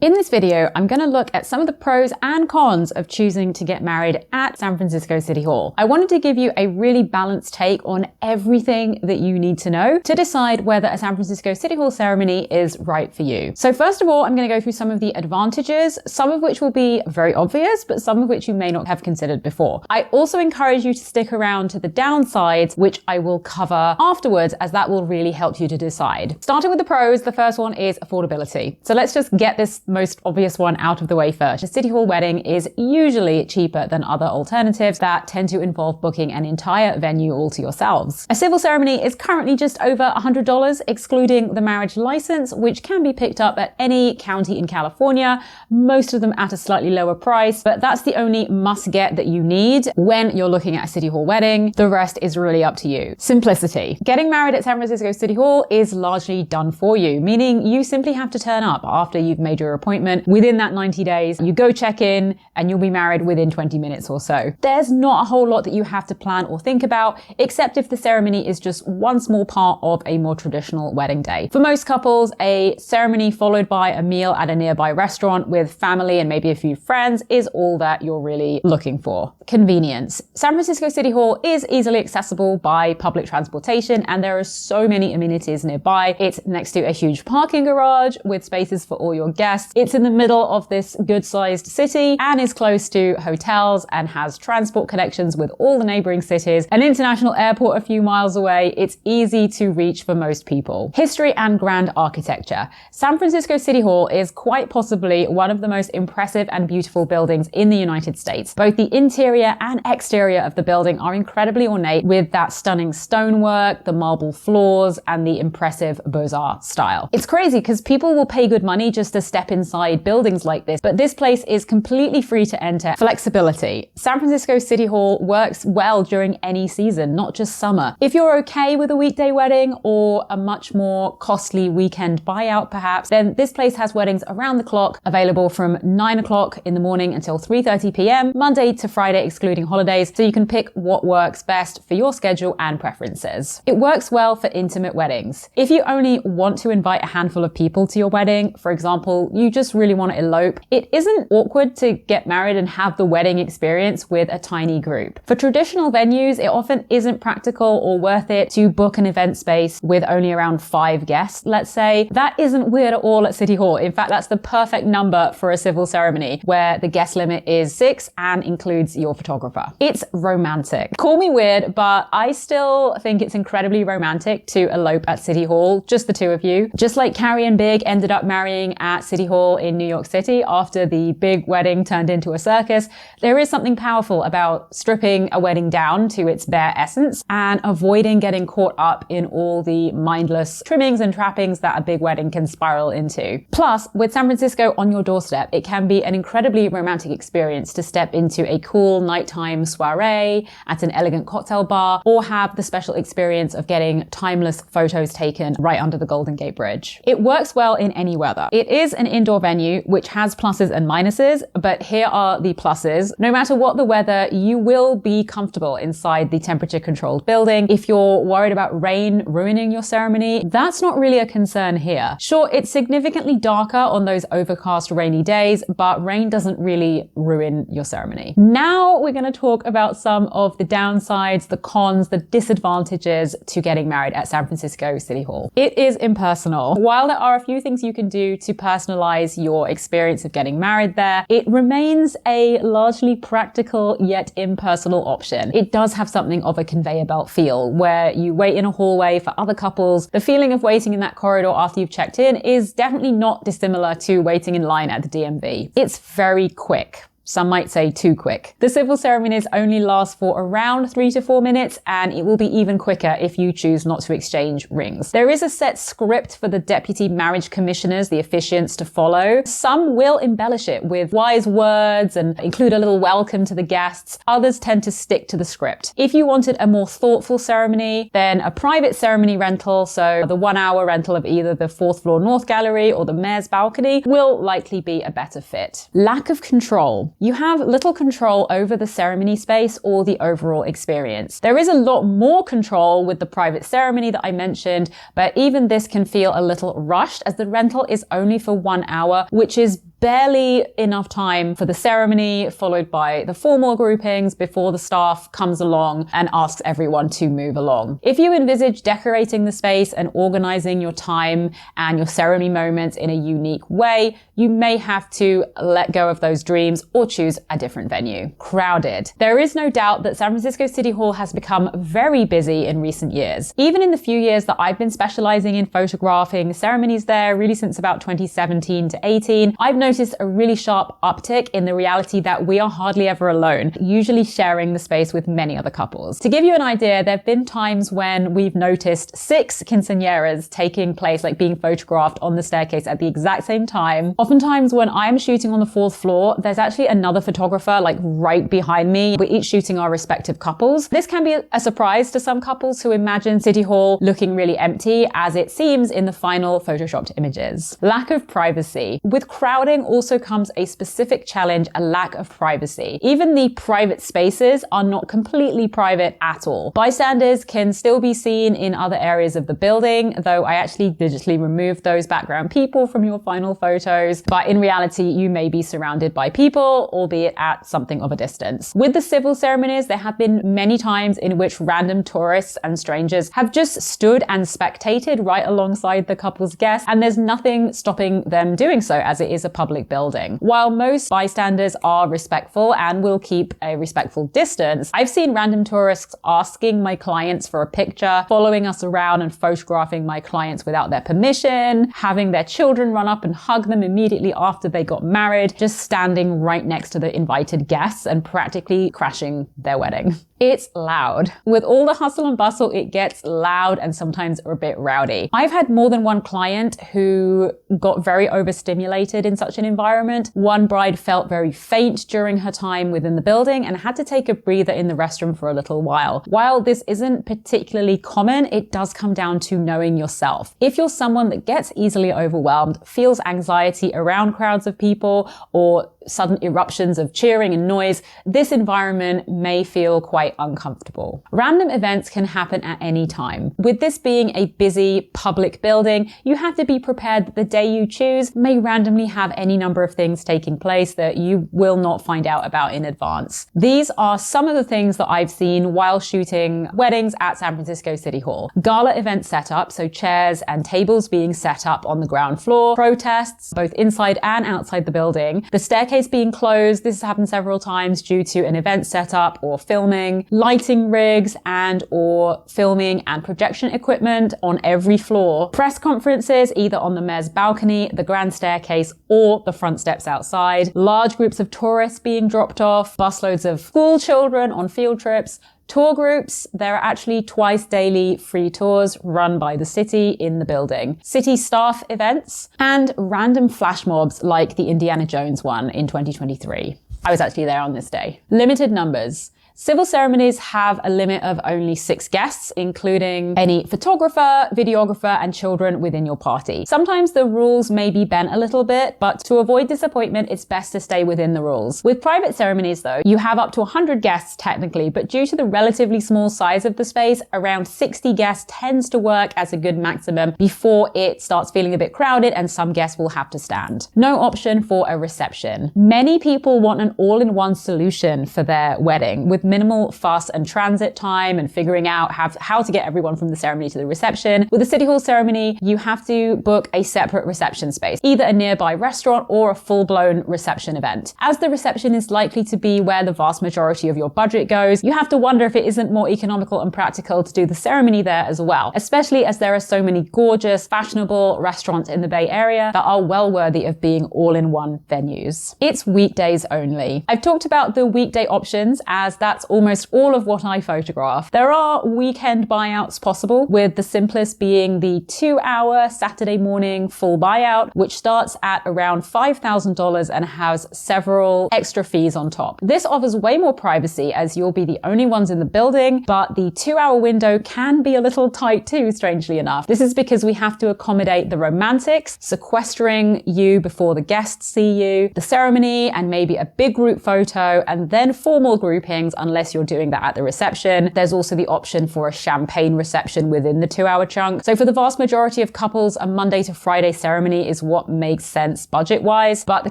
In this video, I'm going to look at some of the pros and cons of choosing to get married at San Francisco City Hall. I wanted to give you a really balanced take on everything that you need to know to decide whether a San Francisco City Hall ceremony is right for you. So first of all, I'm going to go through some of the advantages, some of which will be very obvious, but some of which you may not have considered before. I also encourage you to stick around to the downsides, which I will cover afterwards, as that will really help you to decide. Starting with the pros, the first one is affordability. So let's just get this most obvious one out of the way first. A City Hall wedding is usually cheaper than other alternatives that tend to involve booking an entire venue all to yourselves. A civil ceremony is currently just over $100, excluding the marriage license, which can be picked up at any county in California, most of them at a slightly lower price, but that's the only must-get that you need when you're looking at a City Hall wedding. The rest is really up to you. Simplicity. Getting married at San Francisco City Hall is largely done for you, meaning you simply have to turn up after you've made your appointment. Within that 90 days, you go check in and you'll be married within 20 minutes or so. There's not a whole lot that you have to plan or think about, except if the ceremony is just one small part of a more traditional wedding day. For most couples, a ceremony followed by a meal at a nearby restaurant with family and maybe a few friends is all that you're really looking for. Convenience. San Francisco City Hall is easily accessible by public transportation, and there are so many amenities nearby. It's next to a huge parking garage with spaces for all your guests. It's in the middle of this good-sized city and is close to hotels and has transport connections with all the neighboring cities, an international airport a few miles away. It's easy to reach for most people. History and grand architecture. San Francisco City Hall is quite possibly one of the most impressive and beautiful buildings in the United States. Both the interior and exterior of the building are incredibly ornate, with that stunning stonework, the marble floors, and the impressive Beaux-Arts style. It's crazy because people will pay good money just to step inside buildings like this, but this place is completely free to enter. Flexibility. San Francisco City Hall works well during any season, not just summer. If you're okay with a weekday wedding or a much more costly weekend buyout perhaps, then this place has weddings around the clock, available from 9 o'clock in the morning until 3:30 p.m., Monday to Friday excluding holidays, so you can pick what works best for your schedule and preferences. It works well for intimate weddings. If you only want to invite a handful of people to your wedding, for example, you just really want to elope, it isn't awkward to get married and have the wedding experience with a tiny group. For traditional venues, it often isn't practical or worth it to book an event space with only around 5 guests, let's say. That isn't weird at all at City Hall. In fact, that's the perfect number for a civil ceremony, where the guest limit is 6 and includes your photographer. It's romantic. Call me weird, but I still think it's incredibly romantic to elope at City Hall, just the two of you. Just like Carrie and Big ended up marrying at City Hall in New York City after the big wedding turned into a circus, there is something powerful about stripping a wedding down to its bare essence and avoiding getting caught up in all the mindless trimmings and trappings that a big wedding can spiral into. Plus, with San Francisco on your doorstep, it can be an incredibly romantic experience to step into a cool nighttime soiree at an elegant cocktail bar, or have the special experience of getting timeless photos taken right under the Golden Gate Bridge. It works well in any weather. It is an indoor venue, which has pluses and minuses, but here are the pluses. No matter what the weather, you will be comfortable inside the temperature-controlled building. If you're worried about rain ruining your ceremony, that's not really a concern here. Sure, it's significantly darker on those overcast rainy days, but rain doesn't really ruin your ceremony. Now we're going to talk about some of the downsides, the cons, the disadvantages to getting married at San Francisco City Hall. It is impersonal. While there are a few things you can do to personalize your experience of getting married there, it remains a largely practical yet impersonal option. It does have something of a conveyor belt feel, where you wait in a hallway for other couples. The feeling of waiting in that corridor after you've checked in is definitely not dissimilar to waiting in line at the DMV. It's very quick. Some might say too quick. The civil ceremonies only last for around 3 to 4 minutes, and it will be even quicker if you choose not to exchange rings. There is a set script for the deputy marriage commissioners, the officiants, to follow. Some will embellish it with wise words and include a little welcome to the guests. Others tend to stick to the script. If you wanted a more thoughtful ceremony, then a private ceremony rental, so the 1-hour rental of either the 4th floor North Gallery or the Mayor's Balcony, will likely be a better fit. Lack of control. You have little control over the ceremony space or the overall experience. There is a lot more control with the private ceremony that I mentioned, but even this can feel a little rushed, as the rental is only for 1 hour, which is barely enough time for the ceremony, followed by the formal groupings before the staff comes along and asks everyone to move along. If you envisage decorating the space and organizing your time and your ceremony moments in a unique way, you may have to let go of those dreams or choose a different venue. Crowded. There is no doubt that San Francisco City Hall has become very busy in recent years. Even in the few years that I've been specializing in photographing ceremonies there, really since about 2017 to 18, I've noticed a really sharp uptick in the reality that we are hardly ever alone, usually sharing the space with many other couples. To give you an idea, there have been times when we've noticed 6 quinceañeras taking place, like being photographed on the staircase at the exact same time. Oftentimes when I'm shooting on the 4th floor, there's actually another photographer like right behind me. We're each shooting our respective couples. This can be a surprise to some couples who imagine City Hall looking really empty, as it seems in the final photoshopped images. Lack of privacy. With crowding also comes a specific challenge, a lack of privacy. Even the private spaces are not completely private at all. Bystanders can still be seen in other areas of the building, though I actually digitally removed those background people from your final photos. But in reality, you may be surrounded by people, albeit at something of a distance. With the civil ceremonies, there have been many times in which random tourists and strangers have just stood and spectated right alongside the couple's guests, and there's nothing stopping them doing so, as it is a public building. While most bystanders are respectful and will keep a respectful distance, I've seen random tourists asking my clients for a picture, following us around and photographing my clients without their permission, having their children run up and hug them immediately after they got married, just standing right next to the invited guests and practically crashing their wedding. It's loud. With all the hustle and bustle, it gets loud and sometimes a bit rowdy. I've had more than one client who got very overstimulated in such an environment. One bride felt very faint during her time within the building and had to take a breather in the restroom for a little while. While this isn't particularly common, it does come down to knowing yourself. If you're someone that gets easily overwhelmed, feels anxiety around crowds of people, or sudden eruptions of cheering and noise, this environment may feel quite uncomfortable. Random events can happen at any time. With this being a busy public building, you have to be prepared that the day you choose may randomly have any number of things taking place that you will not find out about in advance. These are some of the things that I've seen while shooting weddings at San Francisco City Hall. Gala event setup, so chairs and tables being set up on the ground floor, protests, both inside and outside the building, the staircase being closed, this has happened several times due to an event setup or filming, lighting rigs and or filming and projection equipment on every floor, press conferences either on the mayor's balcony, the grand staircase, or the front steps outside, large groups of tourists being dropped off, busloads of school children on field trips, tour groups. There are actually twice daily free tours run by the city in the building, city staff events, and random flash mobs like the Indiana Jones one in 2023. I was actually there on this day. Limited numbers. Civil ceremonies have a limit of only 6 guests, including any photographer, videographer, and children within your party. Sometimes the rules may be bent a little bit, but to avoid disappointment, it's best to stay within the rules. With private ceremonies though, you have up to 100 guests technically, but due to the relatively small size of the space, around 60 guests tends to work as a good maximum before it starts feeling a bit crowded and some guests will have to stand. No option for a reception. Many people want an all-in-one solution for their wedding, with minimal fuss and transit time and figuring out how to get everyone from the ceremony to the reception. With a City Hall ceremony, you have to book a separate reception space, either a nearby restaurant or a full-blown reception event. As the reception is likely to be where the vast majority of your budget goes, you have to wonder if it isn't more economical and practical to do the ceremony there as well, especially as there are so many gorgeous, fashionable restaurants in the Bay Area that are well worthy of being all-in-one venues. It's weekdays only. I've talked about the weekday options as that's almost all of what I photograph. There are weekend buyouts possible, with the simplest being the 2-hour Saturday morning full buyout, which starts at around $5,000 and has several extra fees on top. This offers way more privacy as you'll be the only ones in the building, but the 2-hour window can be a little tight too, strangely enough. This is because we have to accommodate the romantics, sequestering you before the guests see you, the ceremony, and maybe a big group photo, and then formal groupings unless you're doing that at the reception. There's also the option for a champagne reception within the 2-hour chunk. So for the vast majority of couples, a Monday to Friday ceremony is what makes sense budget-wise. But the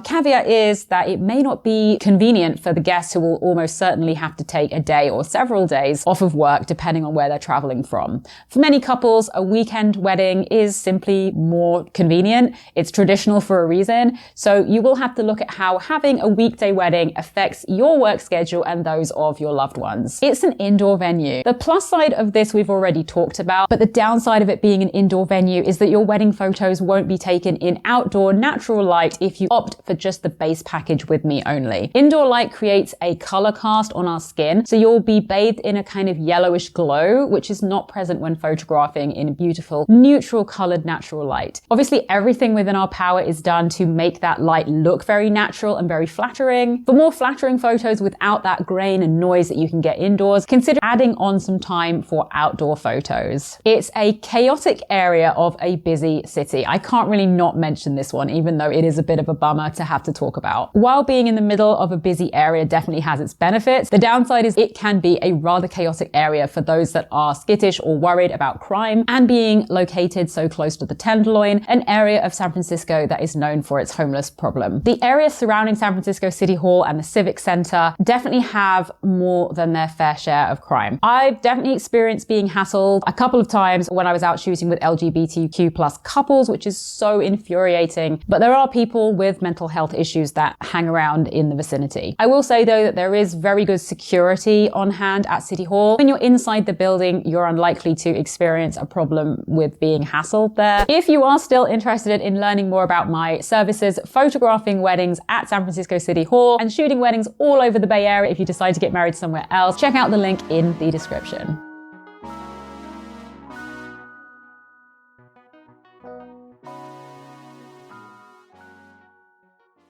caveat is that it may not be convenient for the guests who will almost certainly have to take a day or several days off of work, depending on where they're traveling from. For many couples, a weekend wedding is simply more convenient. It's traditional for a reason. So you will have to look at how having a weekday wedding affects your work schedule and those of your loved ones. It's an indoor venue. The plus side of this we've already talked about, but the downside of it being an indoor venue is that your wedding photos won't be taken in outdoor natural light if you opt for just the base package with me only. Indoor light creates a color cast on our skin, so you'll be bathed in a kind of yellowish glow, which is not present when photographing in beautiful, neutral colored natural light. Obviously, everything within our power is done to make that light look very natural and very flattering. For more flattering photos without that grain and noise that you can get indoors, consider adding on some time for outdoor photos. It's a chaotic area of a busy city. I can't really not mention this one, even though it is a bit of a bummer to have to talk about. While being in the middle of a busy area definitely has its benefits, the downside is it can be a rather chaotic area for those that are skittish or worried about crime, and being located so close to the Tenderloin, an area of San Francisco that is known for its homeless problem. The areas surrounding San Francisco City Hall and the Civic Center definitely have more than their fair share of crime. I've definitely experienced being hassled a couple of times when I was out shooting with LGBTQ plus couples, which is so infuriating, but there are people with mental health issues that hang around in the vicinity. I will say though that there is very good security on hand at City Hall. When you're inside the building, you're unlikely to experience a problem with being hassled there. If you are still interested in learning more about my services, photographing weddings at San Francisco City Hall and shooting weddings all over the Bay Area if you decide to get married somewhere else, check out the link in the description.